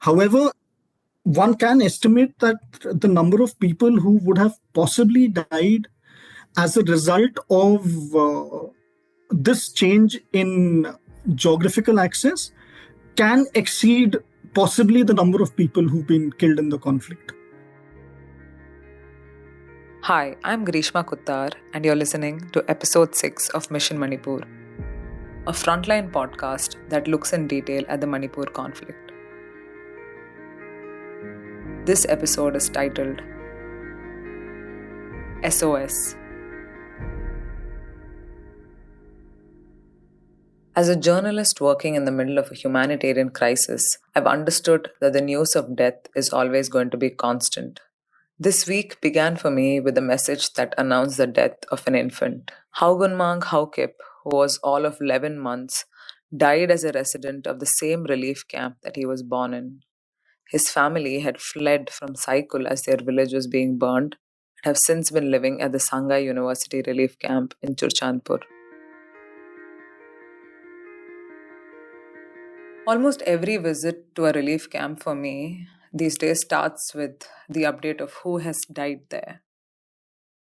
However, one can estimate that the number of people who would have possibly died as a result of this change in geographical access can exceed possibly the number of people who've been killed in the conflict. Hi, I'm Greeshma Kuthar, and you're listening to episode 6 of Mission Manipur, a frontline podcast that looks in detail at the Manipur conflict. This episode is titled SOS. As a journalist working in the middle of a humanitarian crisis, I've understood that the news of death is always going to be constant. This week began for me with a message that announced the death of an infant. Haugunmang Haukip, who was all of 11 months, died as a resident of the same relief camp that he was born in. His family had fled from Saikul as their village was being burned and have since been living at the Sangha University relief camp in Churachandpur. Almost every visit to a relief camp for me these days starts with the update of who has died there.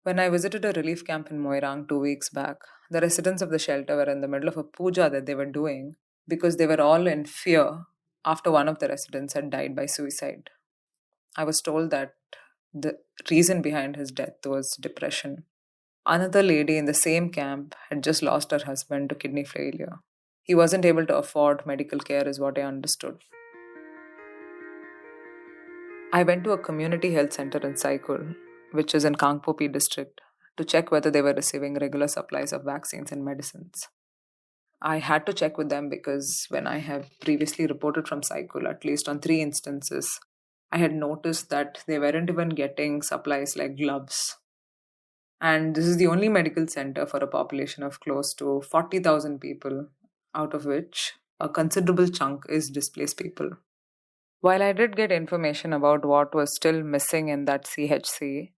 When I visited a relief camp in Moirang 2 weeks back, the residents of the shelter were in the middle of a puja that they were doing because they were all in fear after one of the residents had died by suicide. I was told that the reason behind his death was depression. Another lady in the same camp had just lost her husband to kidney failure. He wasn't able to afford medical care, is what I understood. I went to a community health center in Saikul, which is in Kangpopi district, to check whether they were receiving regular supplies of vaccines and medicines. I had to check with them because when I have previously reported from Saikul, at least on 3 instances, I had noticed that they weren't even getting supplies like gloves. And this is the only medical center for a population of close to 40,000 people, out of which a considerable chunk is displaced people. While I did get information about what was still missing in that CHC,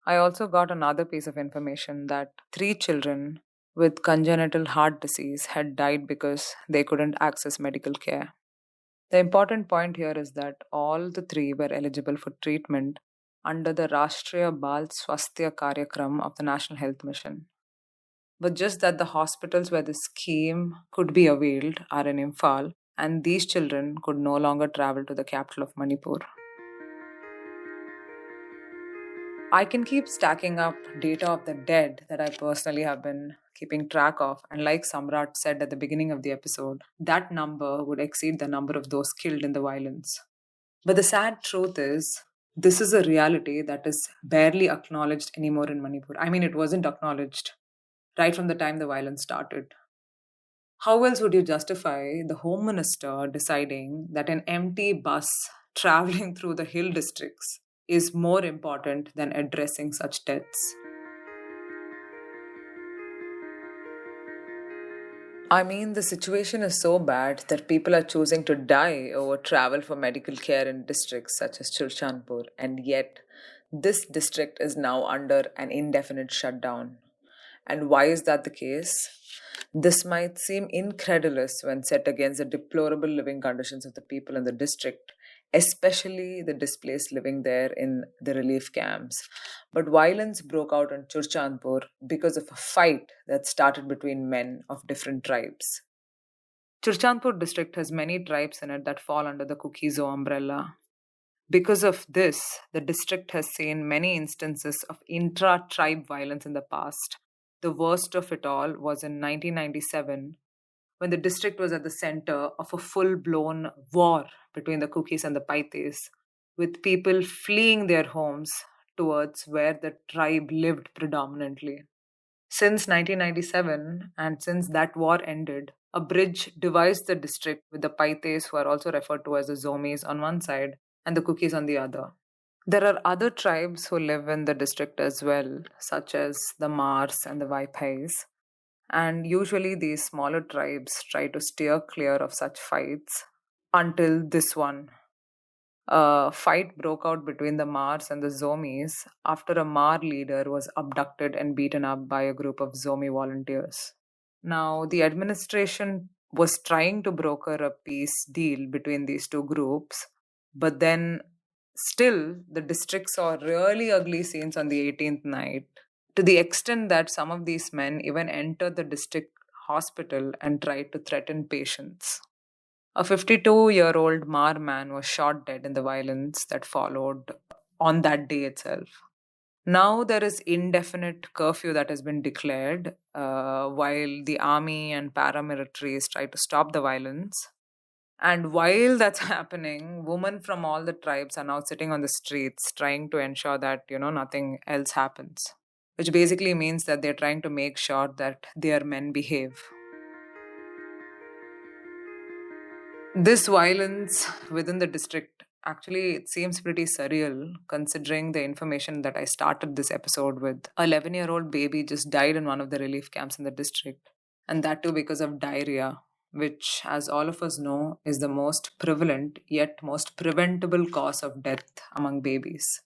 I also got another piece of information that 3 children with congenital heart disease had died because they couldn't access medical care. The important point here is that all the 3 were eligible for treatment under the Rashtriya Bal Swasthya Karyakram of the National Health Mission. But just that the hospitals where the scheme could be availed are in Imphal, and these children could no longer travel to the capital of Manipur. I can keep stacking up data of the dead that I personally have been keeping track of, and like Samrat said at the beginning of the episode, that number would exceed the number of those killed in the violence. But the sad truth is, this is a reality that is barely acknowledged anymore in Manipur. I mean, it wasn't acknowledged right from the time the violence started. How else would you justify the Home Minister deciding that an empty bus traveling through the hill districts is more important than addressing such deaths? I mean, the situation is so bad that people are choosing to die over travel for medical care in districts such as Churachandpur, and yet this district is now under an indefinite shutdown. And why is that the case? This might seem incredulous when set against the deplorable living conditions of the people in the district, especially the displaced living there in the relief camps. But violence broke out in Churachandpur because of a fight that started between men of different tribes. Churachandpur district has many tribes in it that fall under the Kukizo umbrella. Because of this, the district has seen many instances of intra-tribe violence in the past. The worst of it all was in 1997, when the district was at the center of a full-blown war between the Kukis and the Paites, with people fleeing their homes towards where the tribe lived predominantly. Since 1997, and since that war ended, a bridge divides the district with the Paites, who are also referred to as the Zomis, on one side and the Kukis on the other. There are other tribes who live in the district as well, such as the Mars and the Vaipais. And usually these smaller tribes try to steer clear of such fights until this one. A fight broke out between the Mars and the Zomis after a Mar leader was abducted and beaten up by a group of Zomi volunteers. Now, the administration was trying to broker a peace deal between these two groups, But then, still, the district saw really ugly scenes on the 18th night, to the extent that some of these men even entered the district hospital and tried to threaten patients. A 52-year-old Mar man was shot dead in the violence that followed on that day itself. Now there is indefinite curfew that has been declared while the army and paramilitaries try to stop the violence. And while that's happening, women from all the tribes are now sitting on the streets trying to ensure that, nothing else happens. Which basically means that they're trying to make sure that their men behave. This violence within the district, actually, it seems pretty surreal considering the information that I started this episode with. A 11-year-old baby just died in one of the relief camps in the district, and that too because of diarrhea, which, as all of us know, is the most prevalent yet most preventable cause of death among babies.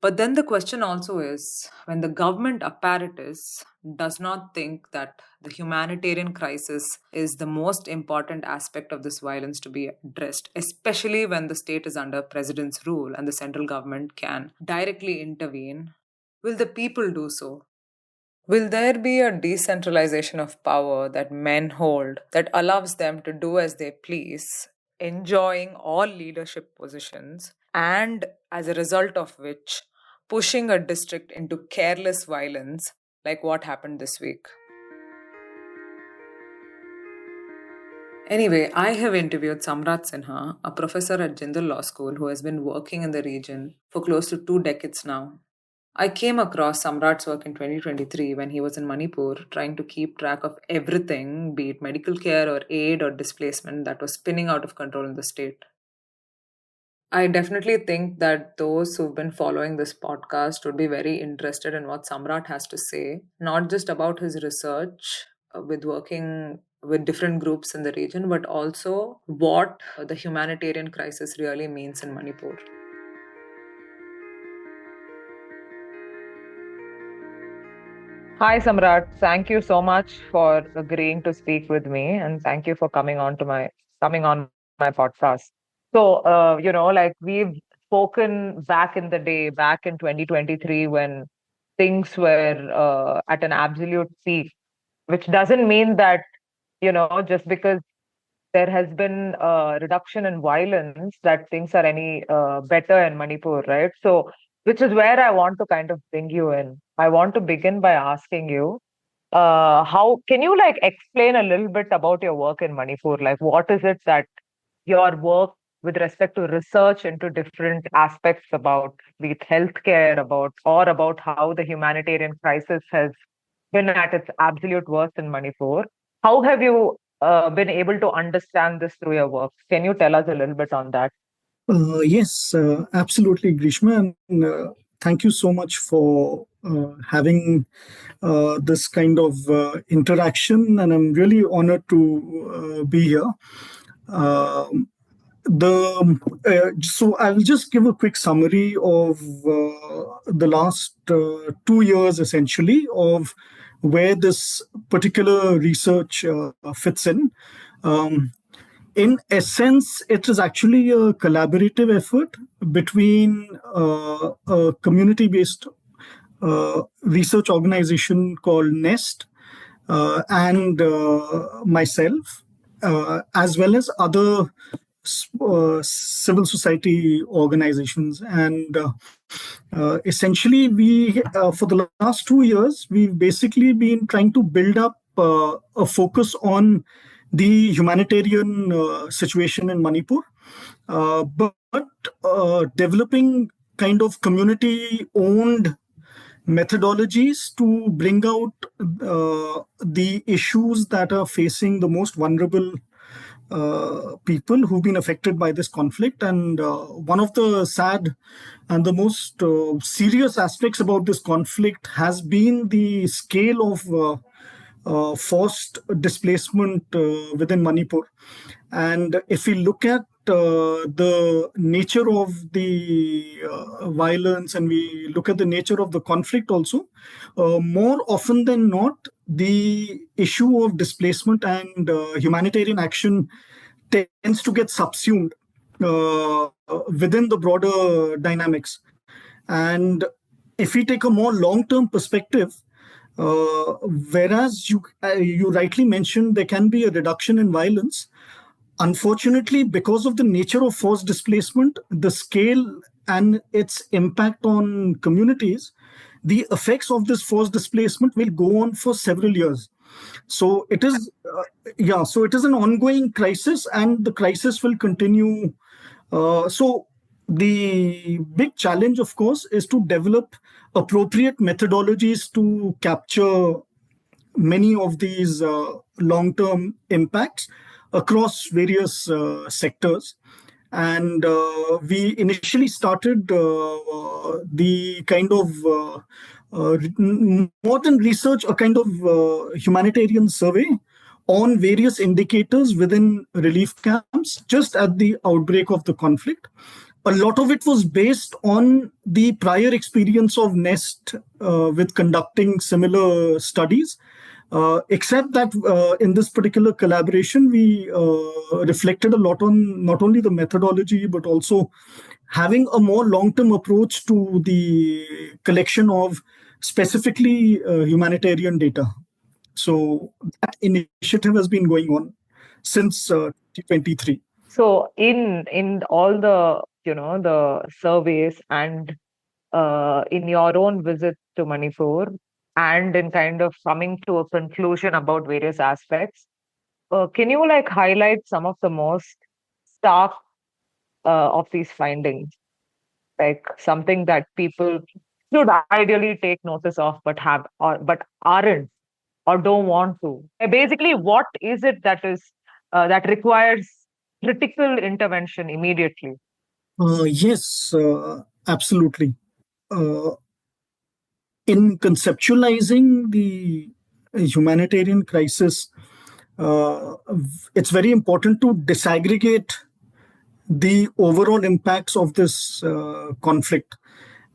But then the question also is, when the government apparatus does not think that the humanitarian crisis is the most important aspect of this violence to be addressed, especially when the state is under president's rule and the central government can directly intervene, will the people do so? Will there be a decentralization of power that men hold that allows them to do as they please, enjoying all leadership positions, and as a result of which, pushing a district into careless violence like what happened this week? Anyway, I have interviewed Samrat Sinha, a professor at Jindal Law School who has been working in the region for close to 2 decades now. I came across Samrat's work in 2023 when he was in Manipur trying to keep track of everything, be it medical care or aid or displacement, that was spinning out of control in the state. I definitely think that those who've been following this podcast would be very interested in what Samrat has to say, not just about his research with working with different groups in the region, but also what the humanitarian crisis really means in Manipur. Hi, Samrat. Thank you so much for agreeing to speak with me, and thank you for coming on my podcast. So, like we've spoken back in the day, back in 2023, when things were at an absolute peak, which doesn't mean that just because there has been a reduction in violence that things are any better in Manipur, right? So, which is where I want to kind of bring you in. I want to begin by asking you, how can you like explain a little bit about your work in Manipur? Like, what is it that your work with respect to research into different aspects about be it healthcare, about how the humanitarian crisis has been at its absolute worst in Manipur? How have you been able to understand this through your work? Can you tell us a little bit on that? Yes, absolutely, Grishma. And thank you so much for having this kind of interaction. And I'm really honored to be here. Um so I'll just give a quick summary of the last 2 years, essentially, of where this particular research fits in. Um, in essence, it is actually a collaborative effort between a community based research organization called NEST and myself, as well as other civil society organizations. And essentially, for the last 2 years, we've basically been trying to build up a focus on the humanitarian situation in Manipur, but developing kind of community owned methodologies to bring out the issues that are facing the most vulnerable people who've been affected by this conflict. And one of the sad and the most serious aspects about this conflict has been the scale of forced displacement within Manipur. And if we look at the nature of the violence and we look at the nature of the conflict also, more often than not, the issue of displacement and humanitarian action tends to get subsumed. within the broader dynamics. And if we take a more long-term perspective, whereas you rightly mentioned there can be a reduction in violence, unfortunately, because of the nature of forced displacement, the scale and its impact on communities, the effects of this forced displacement will go on for several years. So it is, so it is an ongoing crisis, and the crisis will continue. So the big challenge, of course, is to develop appropriate methodologies to capture many of these long-term impacts across various sectors. And we initially started the kind of more than research, a kind of humanitarian survey on various indicators within relief camps just at the outbreak of the conflict. A lot of it was based on the prior experience of Nest with conducting similar studies, except that in this particular collaboration, we reflected a lot on not only the methodology, but also having a more long-term approach to the collection of specifically humanitarian data. So that initiative has been going on since 2023. So in all the the surveys and in your own visit to Manipur, and in kind of coming to a conclusion about various aspects, can you like highlight some of the most stark of these findings, like something that people should ideally take notice of, but have or but aren't or don't want to? Basically, what is it that is that requires critical intervention immediately? Yes, absolutely. Uh, in conceptualizing the humanitarian crisis, it's very important to disaggregate the overall impacts of this conflict.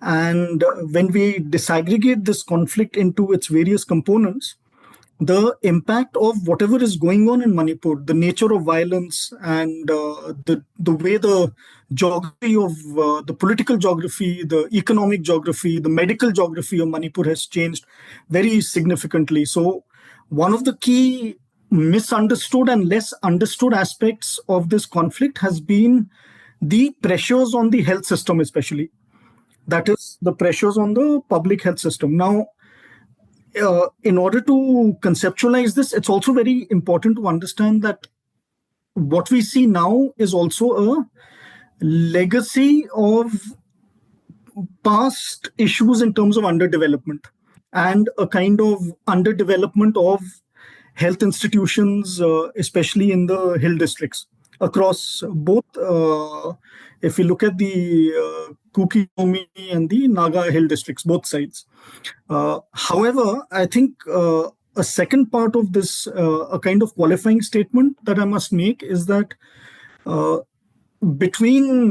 And when we disaggregate this conflict into its various components, the impact of whatever is going on in Manipur, the nature of violence, and the way the geography of the political geography, the economic geography, the medical geography of Manipur has changed very significantly. So, one of the key misunderstood and less understood aspects of this conflict has been the pressures on the health system, especially. That is the pressures on the public health system. Now, in order to conceptualize this, it's also very important to understand that what we see now is also a legacy of past issues in terms of underdevelopment and a kind of underdevelopment of health institutions, especially in the hill districts across both. If we look at the Kuki and the Naga hill districts, both sides. However, I think a second part of this, a kind of qualifying statement that I must make is that uh, between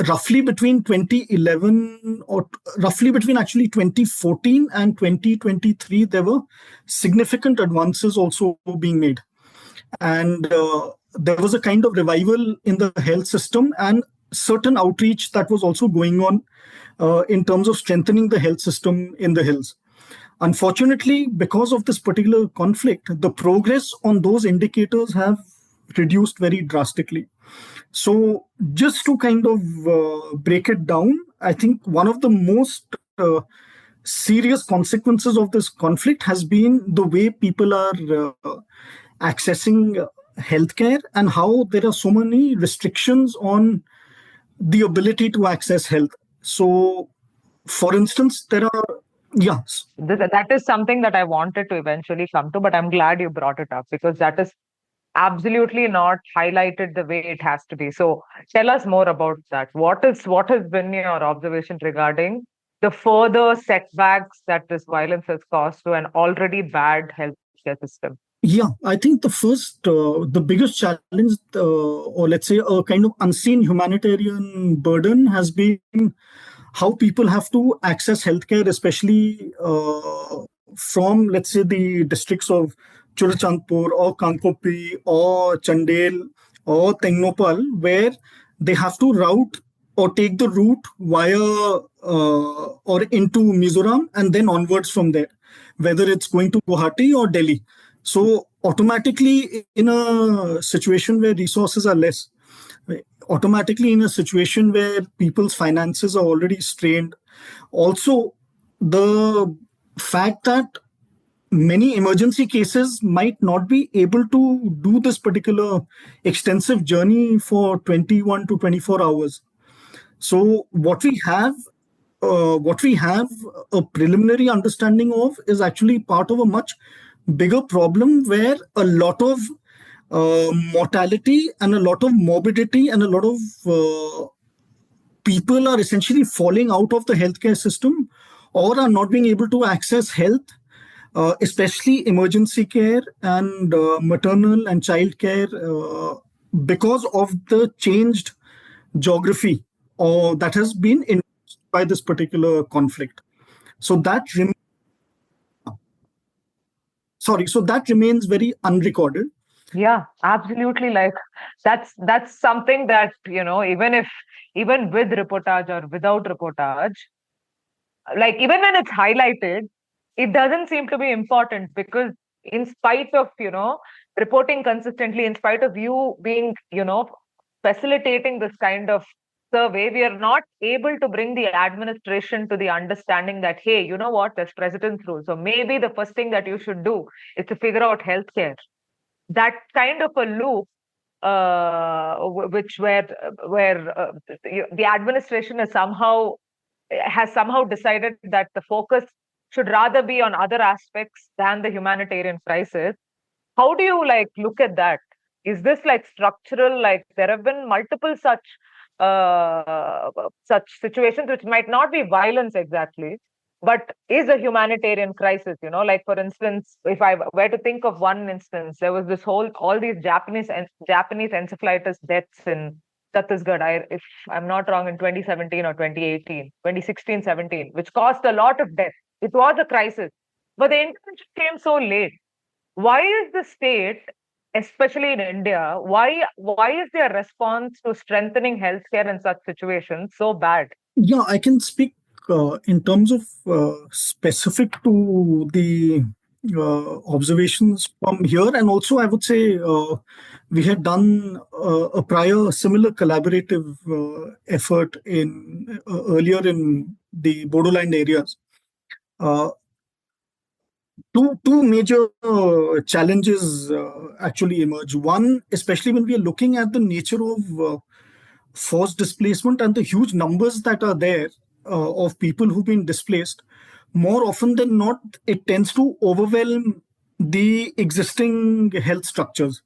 roughly between 2011 or roughly between actually 2014 and 2023, there were significant advances also being made. And there was a kind of revival in the health system and certain outreach that was also going on in terms of strengthening the health system in the hills. Unfortunately, because of this particular conflict, the progress on those indicators have reduced very drastically. So, just to kind of break it down, I think one of the most serious consequences of this conflict has been the way people are accessing healthcare and how there are so many restrictions on the ability to access health. So, for instance, there are, yes. That is something that I wanted to eventually come to, but I'm glad you brought it up because that is absolutely not highlighted the way it has to be. So tell us more about that. What has been your observation regarding the further setbacks that this violence has caused to an already bad healthcare system? Yeah, I think the biggest challenge, or let's say a kind of unseen humanitarian burden, has been how people have to access healthcare, especially from, let's say, the districts of Churachandpur or Kankopi or Chandel or Tengnopal, where they have to route or take the route via or into Mizoram and then onwards from there, whether it's going to Guwahati or Delhi. So automatically, in a situation where resources are less, automatically in a situation where people's finances are already strained, also the fact that many emergency cases might not be able to do this particular extensive journey for 21 to 24 hours. So what we have a preliminary understanding of is actually part of a much bigger problem where a lot of mortality and a lot of morbidity and a lot of people are essentially falling out of the healthcare system or are not being able to access health, especially emergency care and maternal and child care, because of the changed geography or that has been induced by this particular conflict. So that remains very unrecorded. Yeah, absolutely. Like that's something that, even with reportage or without reportage, like even when it's highlighted, it doesn't seem to be important because in spite of, reporting consistently, in spite of you being, facilitating this kind of survey, we are not able to bring the administration to the understanding that, hey, you know what, there's precedence rule. So maybe the first thing that you should do is to figure out healthcare. That kind of a loop, which where the administration has somehow decided that the focus should rather be on other aspects than the humanitarian crisis. How do you like look at that? Is this like structural? Like there have been multiple such situations which might not be violence exactly, but is a humanitarian crisis. Like for instance, if I were to think of one instance, there was all these Japanese encephalitis deaths in Chhattisgarh, if I'm not wrong, in 2017 or 2018, 2016, 17, which caused a lot of death. It was a crisis, but the intervention came so late. Why is the state, especially in India, why is their response to strengthening healthcare in such situations so bad? Yeah, I can speak in terms of specific to the observations from here, and also I would say we had done a prior similar collaborative effort in earlier in the borderline areas. Uh, two major challenges actually emerge. One, especially when we are looking at the nature of forced displacement and the huge numbers that are there of people who've been displaced, more often than not, it tends to overwhelm the existing health structures.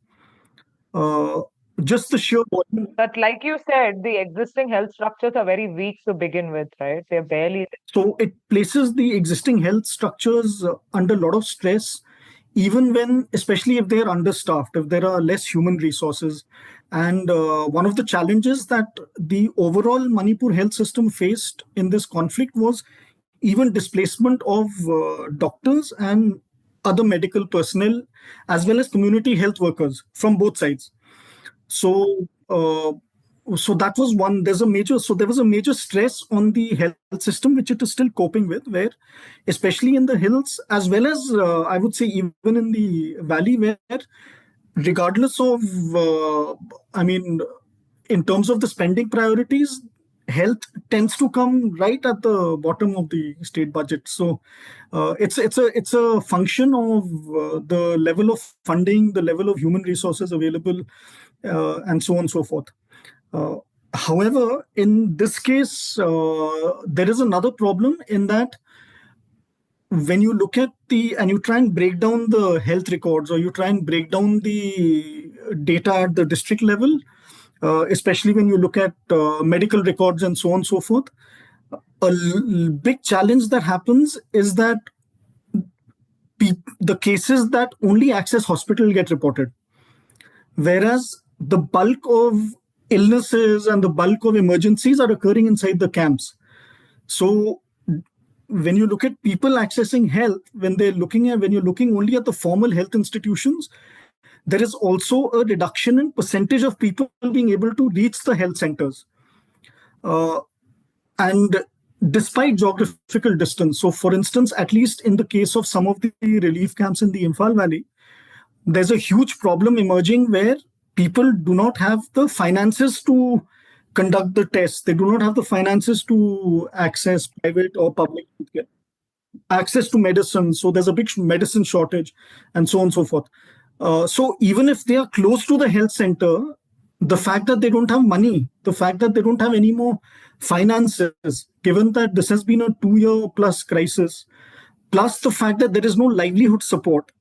Uh, just the sheer volume. But like you said, the existing health structures are very weak to begin with, right? They're barely. So it places the existing health structures under a lot of stress, even when, especially if they're understaffed, if there are less human resources. And one of the challenges that the overall Manipur health system faced in this conflict was even displacement of doctors and other medical personnel, as well as community health workers from both sides. So, that was one. There was a major stress on the health system, which it is still coping with, where, especially in the hills, as well as I would say even in the valley, where regardless of, in terms of the spending priorities, health tends to come right at the bottom of the state budget. So it's a function of the level of funding, the level of human resources available, and so on and so forth. However, in this case, there is another problem in that when you look at and you try and break down the health records, or you try and break down the data at the district level, especially when you look at medical records and so on and so forth, big challenge that happens is that the cases that only access hospital get reported, whereas the bulk of illnesses and the bulk of emergencies are occurring inside the camps. So when you look at people accessing health, when you're looking only at the formal health institutions, there is also a reduction in percentage of people being able to reach the health centers. And despite geographical distance, so for instance, at least in the case of some of the relief camps in the Imphal Valley, there's a huge problem emerging where people do not have the finances to conduct the tests. They do not have the finances to access private or public healthcare, access to medicine. So there's a big medicine shortage, and so on and so forth. So even if they are close to the health center, the fact that they don't have money, the fact that they don't have any more finances, given that this has been a 2-year plus crisis, plus the fact that there is no livelihood support,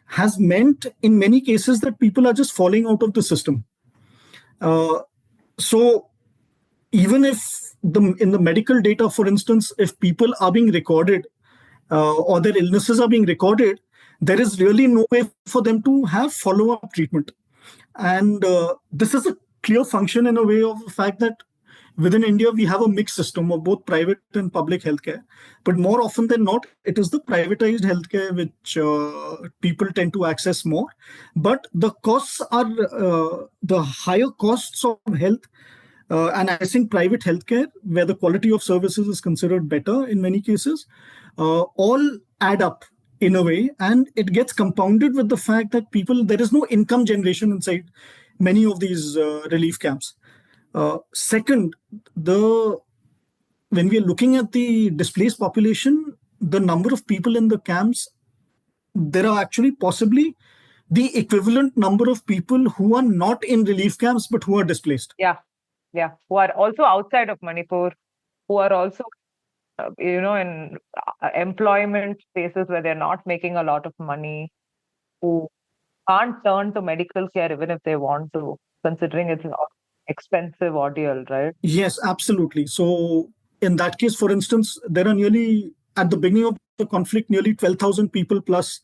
has meant in many cases that people are just falling out of the system. So even if in the medical data, for instance, if people are being recorded or their illnesses are being recorded, there is really no way for them to have follow-up treatment. And this is a clear function in a way of the fact that within India, we have a mixed system of both private and public healthcare. But more often than not, it is the privatized healthcare which people tend to access more. But the costs are the higher costs of health and accessing private healthcare, where the quality of services is considered better in many cases, all add up in a way, and it gets compounded with the fact that there is no income generation inside many of these relief camps. Second, when we are looking at the displaced population, the number of people in the camps, there are actually possibly the equivalent number of people who are not in relief camps but who are displaced. Yeah, who are also outside of Manipur, who are also in employment spaces where they're not making a lot of money, who can't turn to medical care even if they want to, considering it's an expensive ordeal, right? Yes, absolutely. So in that case, for instance, there are at the beginning of the conflict, nearly 12,000 people plus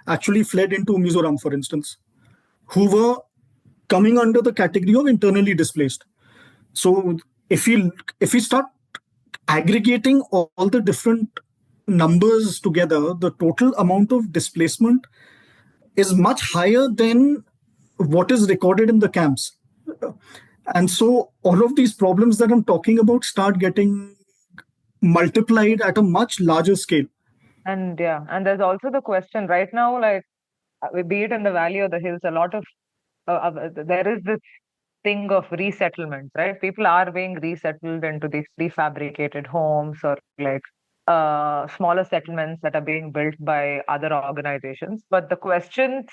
actually fled into Mizoram, for instance, who were coming under the category of internally displaced. So if we start aggregating all the different numbers together, the total amount of displacement is much higher than what is recorded in the camps. And so all of these problems that I'm talking about start getting multiplied at a much larger scale. And there's also the question right now, like, be it in the valley or the hills, a lot of there is this thing of resettlement, right? People are being resettled into these prefabricated homes or like smaller settlements that are being built by other organizations. But the questions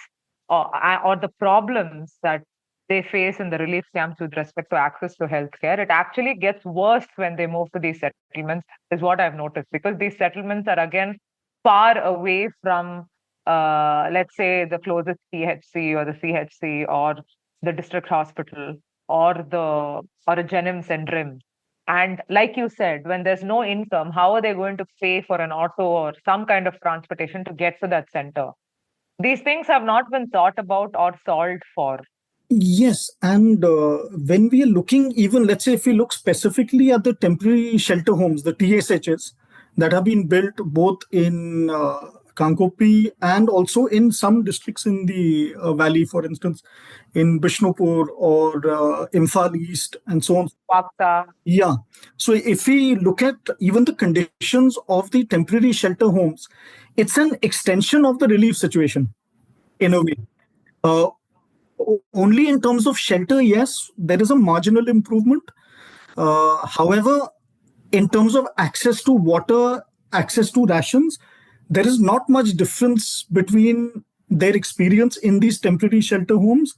or the problems that they face in the relief camps with respect to access to healthcare, it actually gets worse when they move to these settlements, is what I've noticed, because these settlements are again far away from, let's say, the closest PHC or the CHC or the district hospital or a Jennings and RIMS. And like you said, when there's no income, how are they going to pay for an auto or some kind of transportation to get to that center? These things have not been thought about or solved for. Yes, and when we are looking, even let's say if we look specifically at the temporary shelter homes, the TSHs that have been built both in Kankopi and also in some districts in the valley, for instance, in Bishnupur or Imphal East and so on. Pakta. Yeah. So if we look at even the conditions of the temporary shelter homes, it's an extension of the relief situation in a way. Only in terms of shelter, yes, there is a marginal improvement. However, in terms of access to water, access to rations, there is not much difference between their experience in these temporary shelter homes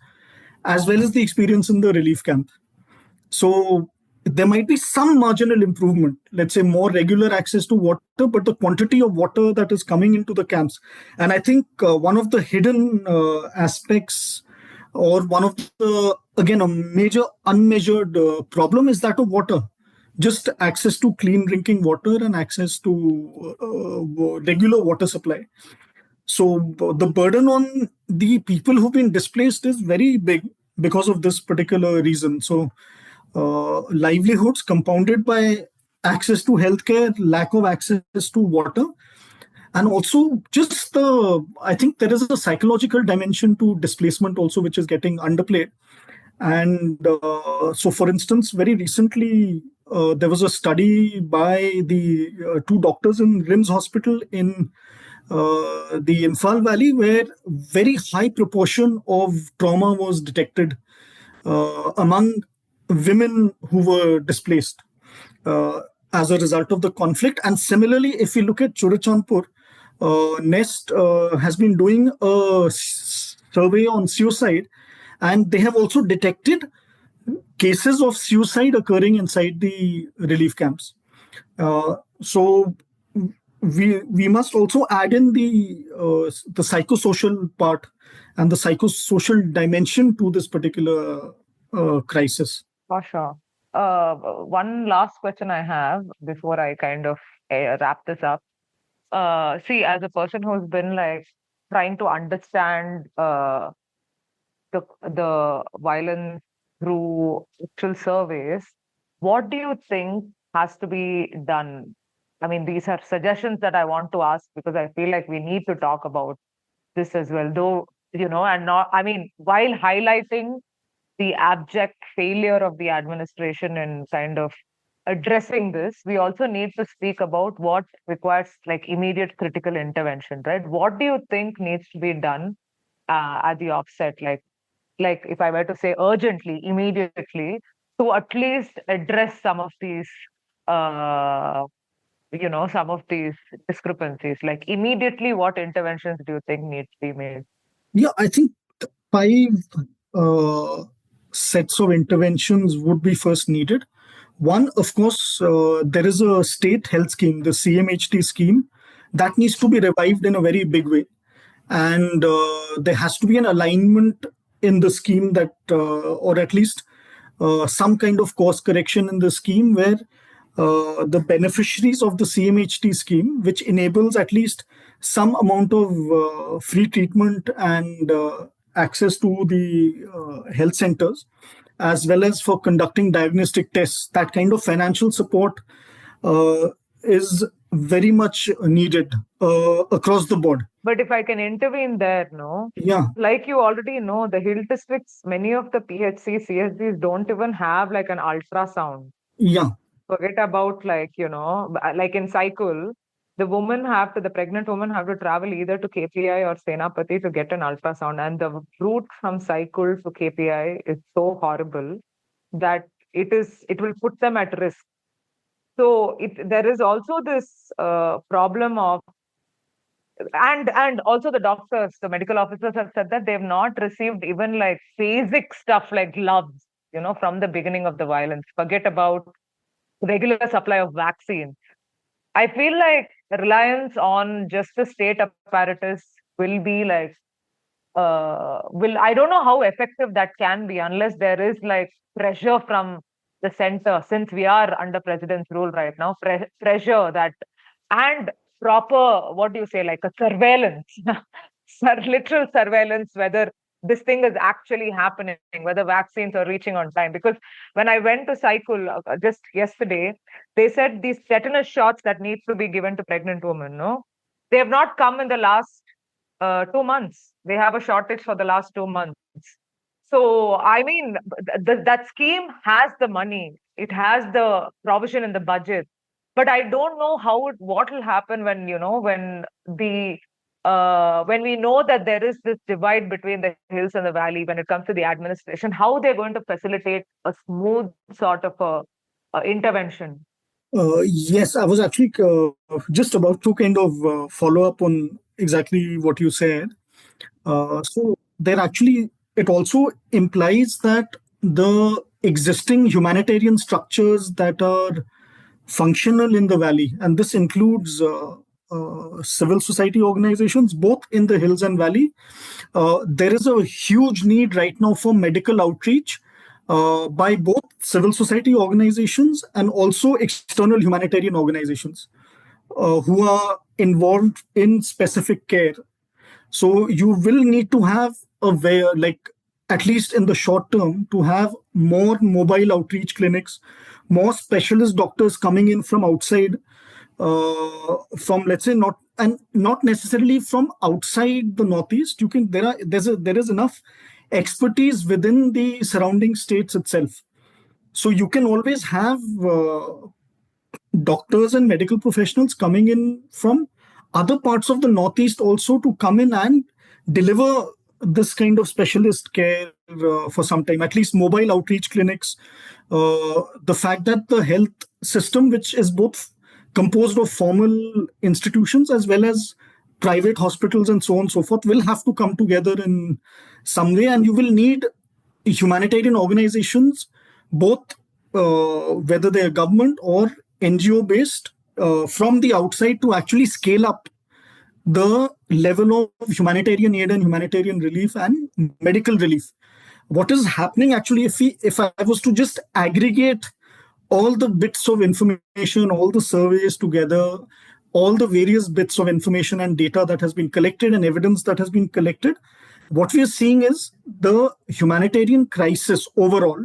as well as the experience in the relief camp. So there might be some marginal improvement, let's say more regular access to water, but the quantity of water that is coming into the camps. And I think one of the hidden aspects or one of the, again, a major unmeasured problem is that of water. Just access to clean drinking water and access to regular water supply. So the burden on the people who've been displaced is very big because of this particular reason. So livelihoods compounded by access to healthcare, lack of access to water, And also I think there is a psychological dimension to displacement also, which is getting underplayed. And so, for instance, very recently, there was a study by the two doctors in RIMS Hospital in the Imphal Valley, where very high proportion of trauma was detected among women who were displaced as a result of the conflict. And similarly, if we look at Churachandpur, Nest has been doing a survey on suicide, and they have also detected cases of suicide occurring inside the relief camps. So we must also add in the psychosocial part and the psychosocial dimension to this particular crisis. For sure. One last question I have before I kind of wrap this up. See, as a person who's been like trying to understand the violence through actual surveys, what do you think has to be done? I mean, these are suggestions that I want to ask because I feel like we need to talk about this as well, though, and not, I mean, while highlighting the abject failure of the administration in kind of addressing this, we also need to speak about what requires like immediate critical intervention, right? What do you think needs to be done at the offset? Like if I were to say urgently, immediately, to at least address some of these, some of these discrepancies. Like immediately, what interventions do you think need to be made? Yeah, I think 5 sets of interventions would be first needed. One, of course, there is a state health scheme, the CMHT scheme, that needs to be revived in a very big way. And there has to be an alignment in the scheme that, or at least some kind of course correction in the scheme where the beneficiaries of the CMHT scheme, which enables at least some amount of free treatment and access to the health centers, as well as for conducting diagnostic tests, that kind of financial support is very much needed across the board. But if I can intervene there, no? Yeah. Like you already know, the hill districts, many of the PHC, CSDs don't even have like an ultrasound. Yeah. Forget about like in cycle, the pregnant woman have to travel either to KPI or Senapati to get an ultrasound. And the route from cycle to KPI is so horrible that it will put them at risk. So there is also this problem of, and also the doctors, the medical officers have said that they've not received even like basic stuff like gloves, from the beginning of the violence. Forget about regular supply of vaccines. I feel like reliance on just the state apparatus will be like, I don't know how effective that can be unless there is like pressure from the center, since we are under president's rule right now, pressure that, and proper, what do you say, like a surveillance, literal surveillance, whether this thing is actually happening, whether vaccines are reaching on time. Because when I went to cycle just yesterday, they said these tetanus shots that need to be given to pregnant women, no, they have not come in the last 2 months. They have a shortage for the last 2 months. So, I mean, that scheme has the money. It has the provision in the budget. But I don't know what will happen when, when we know that there is this divide between the hills and the valley when it comes to the administration, how they're going to facilitate a smooth sort of intervention. Yes, I was actually just about to kind of follow up on exactly what you said. So it also implies that the existing humanitarian structures that are functional in the valley, and this includes civil society organizations, both in the hills and valley, there is a huge need right now for medical outreach by both civil society organizations and also external humanitarian organizations who are involved in specific care. So you will need to have at least in the short term, to have more mobile outreach clinics, more specialist doctors coming in from outside, from, let's say, not and not necessarily from outside the Northeast. There is enough expertise within the surrounding states itself. So you can always have doctors and medical professionals coming in from other parts of the Northeast also to come in and deliver this kind of specialist care for some time, at least mobile outreach clinics. The fact that the health system, which is both composed of formal institutions as well as private hospitals and so on and so forth, will have to come together in some way. And you will need humanitarian organizations, both whether they are government or NGO based, from the outside to actually scale up the level of humanitarian aid and humanitarian relief and medical relief. What is happening actually, if I was to just aggregate all the bits of information, all the surveys together, all the various bits of information and data that has been collected and evidence that has been collected, what we are seeing is the humanitarian crisis overall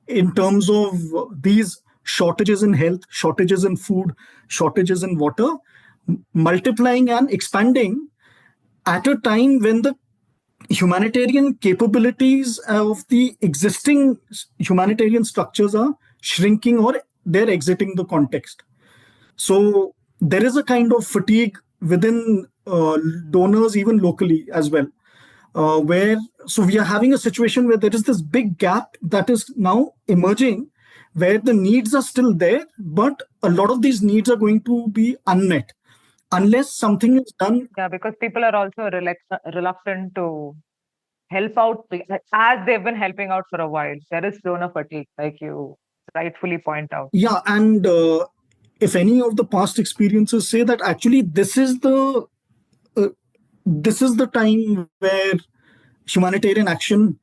in terms of these shortages in health, shortages in food, shortages in water, multiplying and expanding at a time when the humanitarian capabilities of the existing humanitarian structures are shrinking or they're exiting the context. So there is a kind of fatigue within donors, even locally as well, so we are having a situation where there is this big gap that is now emerging, where the needs are still there, but a lot of these needs are going to be unmet unless something is done. Yeah, because people are also reluctant to help out as they've been helping out for a while. There is donor fatigue, like you rightfully point out. Yeah, and if any of the past experiences say that actually this is the time where humanitarian action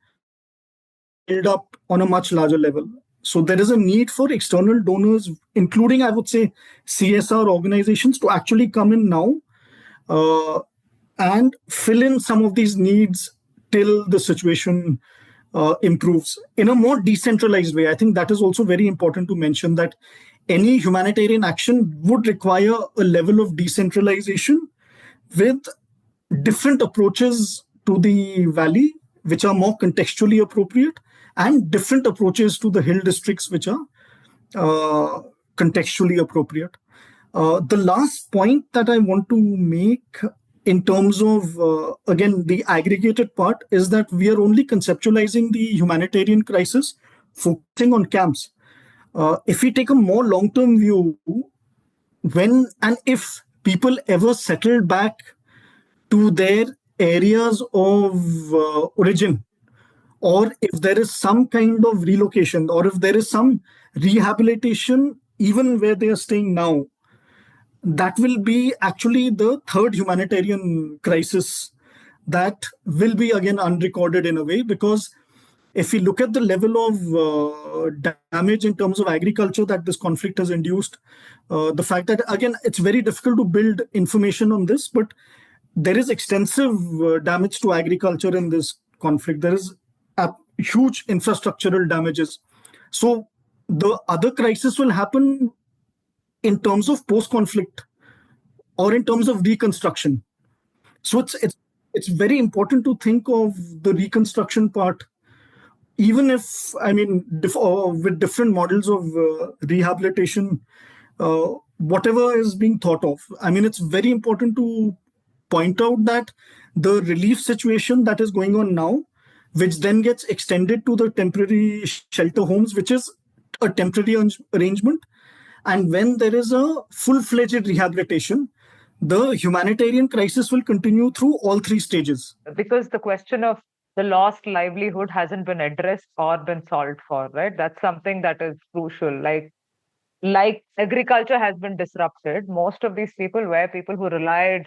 build up on a much larger level. So there is a need for external donors, including, I would say, CSR organizations, to actually come in now and fill in some of these needs till the situation improves in a more decentralized way. I think that is also very important to mention, that any humanitarian action would require a level of decentralization with different approaches to the valley, which are more contextually appropriate, and different approaches to the hill districts, which are contextually appropriate. The last point that I want to make in terms of, again, the aggregated part is that we are only conceptualizing the humanitarian crisis focusing on camps. If we take a more long-term view, when and if people ever settle back to their areas of origin, or if there is some kind of relocation, or if there is some rehabilitation, even where they are staying now, that will be actually the third humanitarian crisis that will be again unrecorded in a way, because if we look at the level of damage in terms of agriculture that this conflict has induced, the fact that, again, it's very difficult to build information on this, but there is extensive damage to agriculture in this conflict. There is huge infrastructural damages. So the other crisis will happen in terms of post-conflict or in terms of reconstruction. So it's very important to think of the reconstruction part, even if, I mean, with different models of rehabilitation, whatever is being thought of. I mean, it's very important to point out that the relief situation that is going on now, which then gets extended to the temporary shelter homes, which is a temporary arrangement. And when there is a full-fledged rehabilitation, the humanitarian crisis will continue through all three stages. Because the question of the lost livelihood hasn't been addressed or been solved for, right? That's something that is crucial. Like agriculture has been disrupted. Most of these people were people who relied,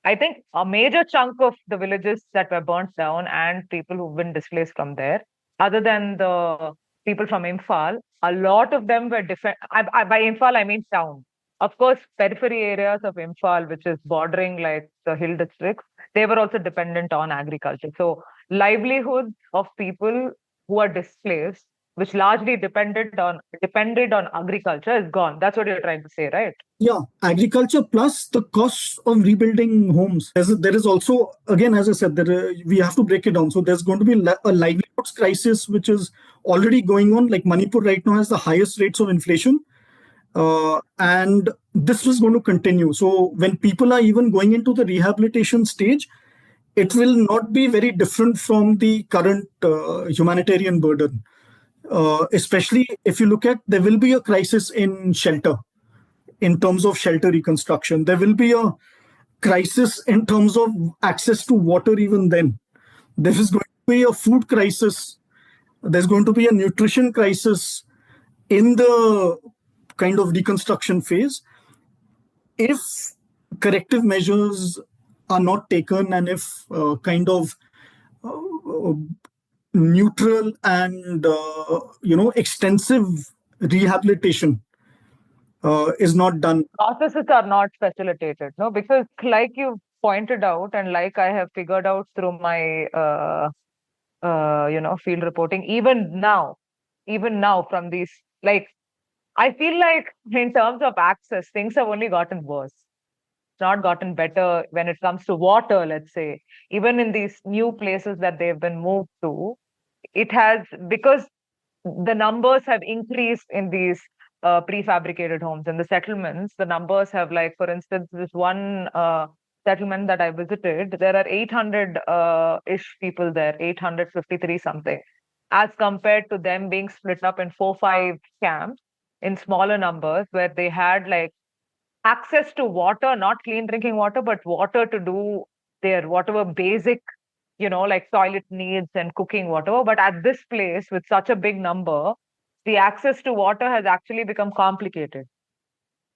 I think a major chunk of the villages that were burnt down and people who've been displaced from there, other than the people from Imphal, a lot of them were by Imphal, I mean town. Of course, periphery areas of Imphal, which is bordering like the hill districts, they were also dependent on agriculture. So livelihoods of people who are displaced, which largely depended on agriculture, is gone. That's what you're trying to say, right? Yeah, agriculture plus the cost of rebuilding homes. There is also, again, as I said, we have to break it down. So there's going to be a livelihoods crisis, which is already going on. Like Manipur right now has the highest rates of inflation. And this is going to continue. So when people are even going into the rehabilitation stage, it will not be very different from the current humanitarian burden. Especially if you look at, there will be a crisis in shelter, in terms of shelter reconstruction. There will be a crisis in terms of access to water, even then. There is going to be a food crisis. There's going to be a nutrition crisis in the kind of reconstruction phase. If corrective measures are not taken, and if kind of uh, neutral and extensive rehabilitation is not done. Processes are not facilitated, no, because like you pointed out, and like I have figured out through my field reporting, even now from these, like, I feel like in terms of access, things have only gotten worse. It's not gotten better when it comes to water, let's say. Even in these new places that they've been moved to, it has, because the numbers have increased in these prefabricated homes. In the settlements, the numbers have, like, for instance, this one settlement that I visited, there are 800 ish people there, 853 something, as compared to them being split up in 4-5 camps in smaller numbers, where they had, like, access to water, not clean drinking water, but water to do their whatever basic, like toilet needs and cooking, whatever. But at this place, with such a big number, the access to water has actually become complicated.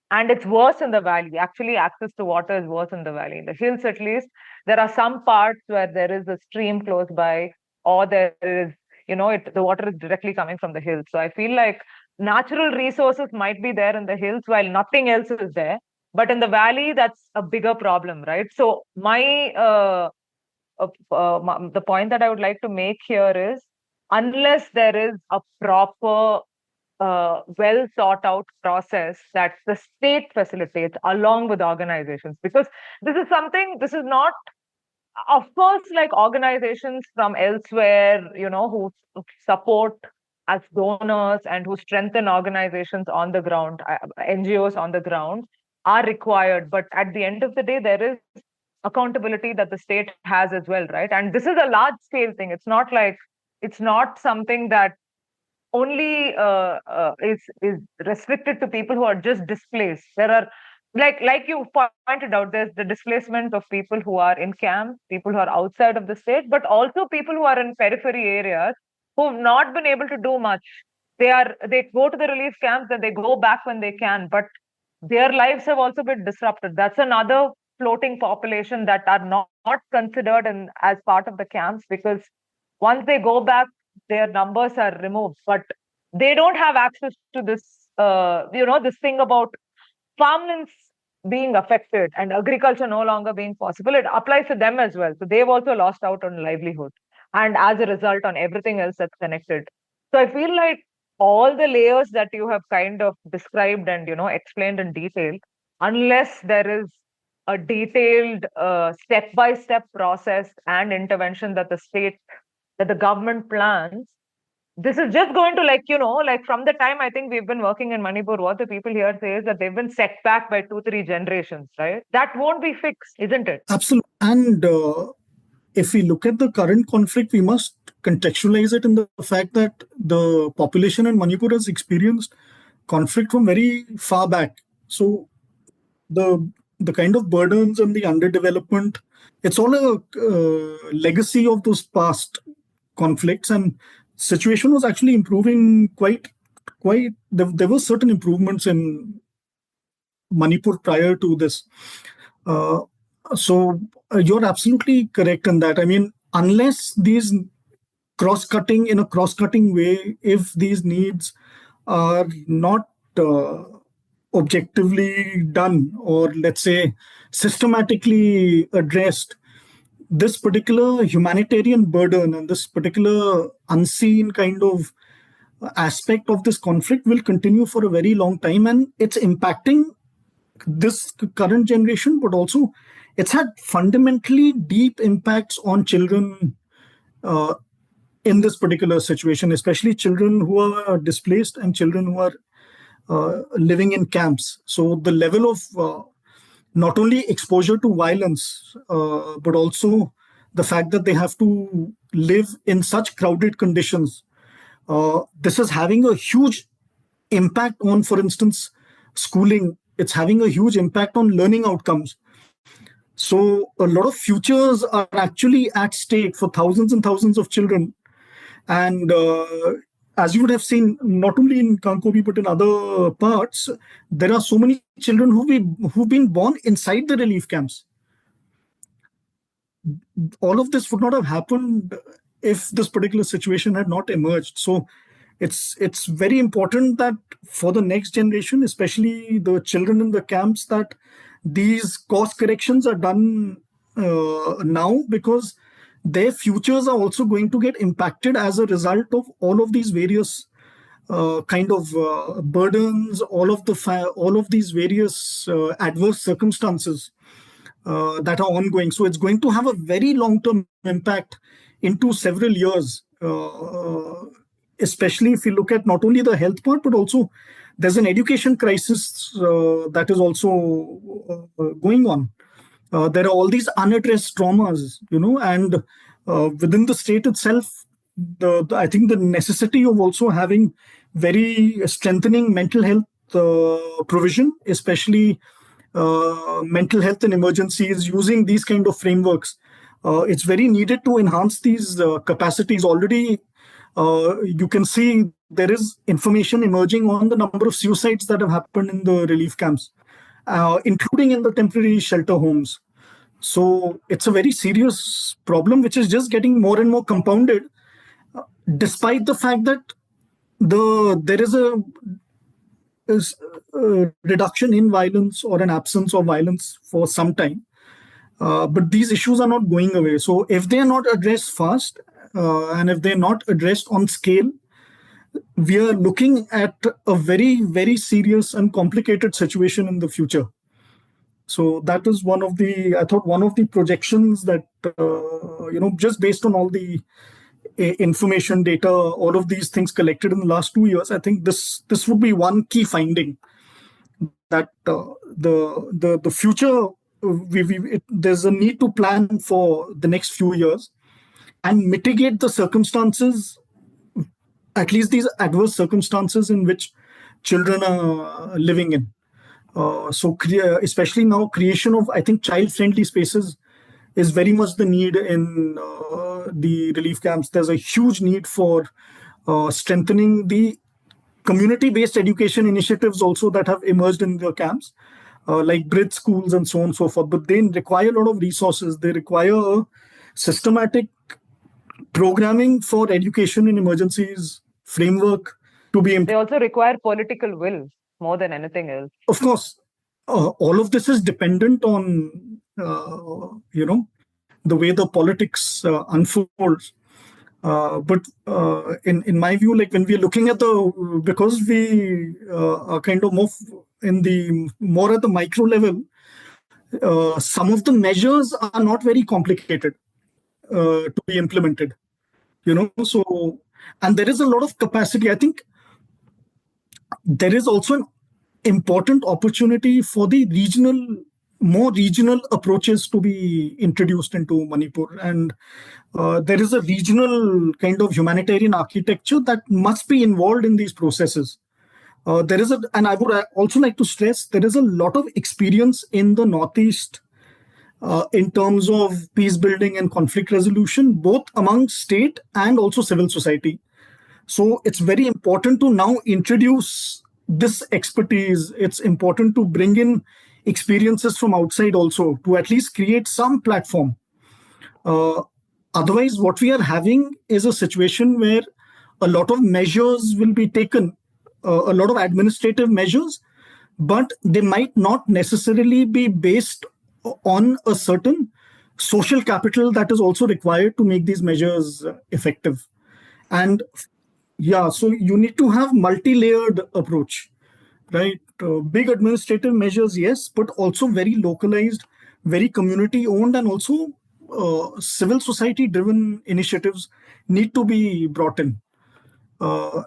And it's worse in the valley. Actually, access to water is worse in the valley. In the hills, at least, there are some parts where there is a stream close by, or there is, the water is directly coming from the hills. So I feel like natural resources might be there in the hills while nothing else is there. But in the valley, that's a bigger problem, right? So the point that I would like to make here is, unless there is a proper, well thought out process that the state facilitates along with organizations, because this is not, of course, like organizations from elsewhere, who support as donors and who strengthen organizations on the ground, NGOs on the ground, are required. But at the end of the day, there is accountability that the state has as well, right? And this is a large scale thing. It's not something that only is restricted to people who are just displaced. There are, like you pointed out, there's the displacement of people who are in camps, people who are outside of the state, but also people who are in periphery areas who've not been able to do much. They go to the relief camps and they go back when they can, but their lives have also been disrupted. That's another floating population that are not considered as part of the camps, because once they go back, their numbers are removed. But they don't have access to this, this thing about farmlands being affected and agriculture no longer being possible. It applies to them as well. So they've also lost out on livelihood, and as a result, on everything else that's connected. So I feel like all the layers that you have kind of described and explained in detail, unless there is a detailed step-by-step process and intervention that the government plans, this is just going to, like from the time I think we've been working in Manipur, what the people here say is that they've been set back by 2-3 generations, right? That won't be fixed, isn't it? Absolutely. And if we look at the current conflict, we must contextualize it in the fact that the population in Manipur has experienced conflict from very far back. So the kind of burdens and the underdevelopment, it's all a legacy of those past conflicts, and situation was actually improving quite. There were certain improvements in Manipur prior to this. Uh, so you're absolutely correct in that. I mean, unless these in a cross-cutting way, if these needs are not objectively done, or let's say systematically addressed, this particular humanitarian burden and this particular unseen kind of aspect of this conflict will continue for a very long time, and it's impacting this current generation, but also it's had fundamentally deep impacts on children in this particular situation, especially children who are displaced and children who are living in camps. So the level of not only exposure to violence, but also the fact that they have to live in such crowded conditions. This is having a huge impact on, for instance, schooling. It's having a huge impact on learning outcomes. So a lot of futures are actually at stake for thousands and thousands of children. And as you would have seen, not only in Kankobi, but in other parts, there are so many children who've been born inside the relief camps. All of this would not have happened if this particular situation had not emerged. So it's very important that for the next generation, especially the children in the camps, that these course corrections are done now, because their futures are also going to get impacted as a result of all of these various kind of burdens, all of these various adverse circumstances that are ongoing. So it's going to have a very long-term impact into several years, especially if you look at not only the health part, but also there's an education crisis that is also going on. There are all these unaddressed traumas, and within the state itself, I think the necessity of also having very strengthening mental health provision, especially mental health in emergencies, using these kind of frameworks. It's very needed to enhance these capacities. Already, you can see there is information emerging on the number of suicides that have happened in the relief camps, including in the temporary shelter homes. So it's a very serious problem, which is just getting more and more compounded, despite the fact that there is a reduction in violence or an absence of violence for some time. But these issues are not going away. So if they are not addressed fast, and if they're not addressed on scale, we are looking at a very, very serious and complicated situation in the future. So that is one of the projections that, just based on all the information, data, all of these things collected in the last 2 years, I think this would be one key finding, that the future, there's a need to plan for the next few years and mitigate the circumstances, at least these adverse circumstances in which children are living in. So especially now, creation of, I think, child-friendly spaces is very much the need in the relief camps. There's a huge need for strengthening the community-based education initiatives also that have emerged in the camps, like bridge schools and so on and so forth. But they require a lot of resources. They require a systematic programming for education in emergencies framework to be implemented. They also require political will more than anything else. Of course, all of this is dependent on, the way the politics unfolds. But in my view, like when we're looking at because we are kind of more at the micro level, some of the measures are not very complicated to be implemented. So, and there is a lot of capacity. I think there is also an important opportunity for the more regional approaches to be introduced into Manipur. And there is a regional kind of humanitarian architecture that must be involved in these processes. And I would also like to stress, there is a lot of experience in the Northeast in terms of peace building and conflict resolution, both among state and also civil society. So it's very important to now introduce this expertise. It's important to bring in experiences from outside also, to at least create some platform. Otherwise, what we are having is a situation where a lot of measures will be taken, a lot of administrative measures, but they might not necessarily be based on a certain social capital that is also required to make these measures effective. And yeah, so you need to have multi-layered approach, right? big administrative measures, yes, but also very localized, very community owned, and also civil society driven initiatives need to be brought in,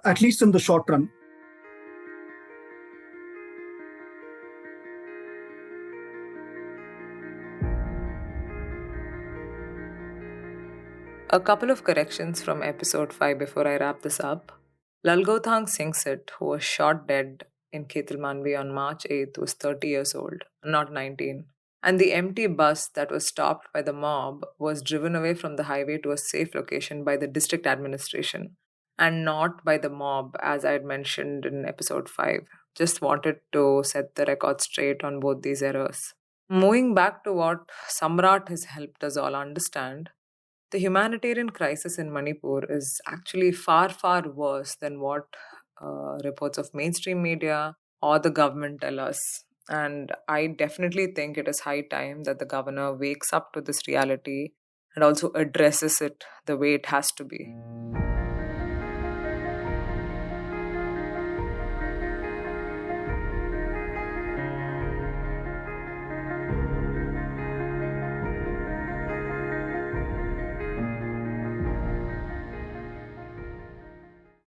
at least in the short run. A couple of corrections from episode 5 before I wrap this up. Lalgothang Singsit, who was shot dead in Ketilmanvi on March 8th, was 30 years old, not 19. And the empty bus that was stopped by the mob was driven away from the highway to a safe location by the district administration and not by the mob, as I had mentioned in episode 5. Just wanted to set the record straight on both these errors. Moving back to what Samrat has helped us all understand, the humanitarian crisis in Manipur is actually far, far worse than what reports of mainstream media or the government tell us. And I definitely think it is high time that the governor wakes up to this reality and also addresses it the way it has to be.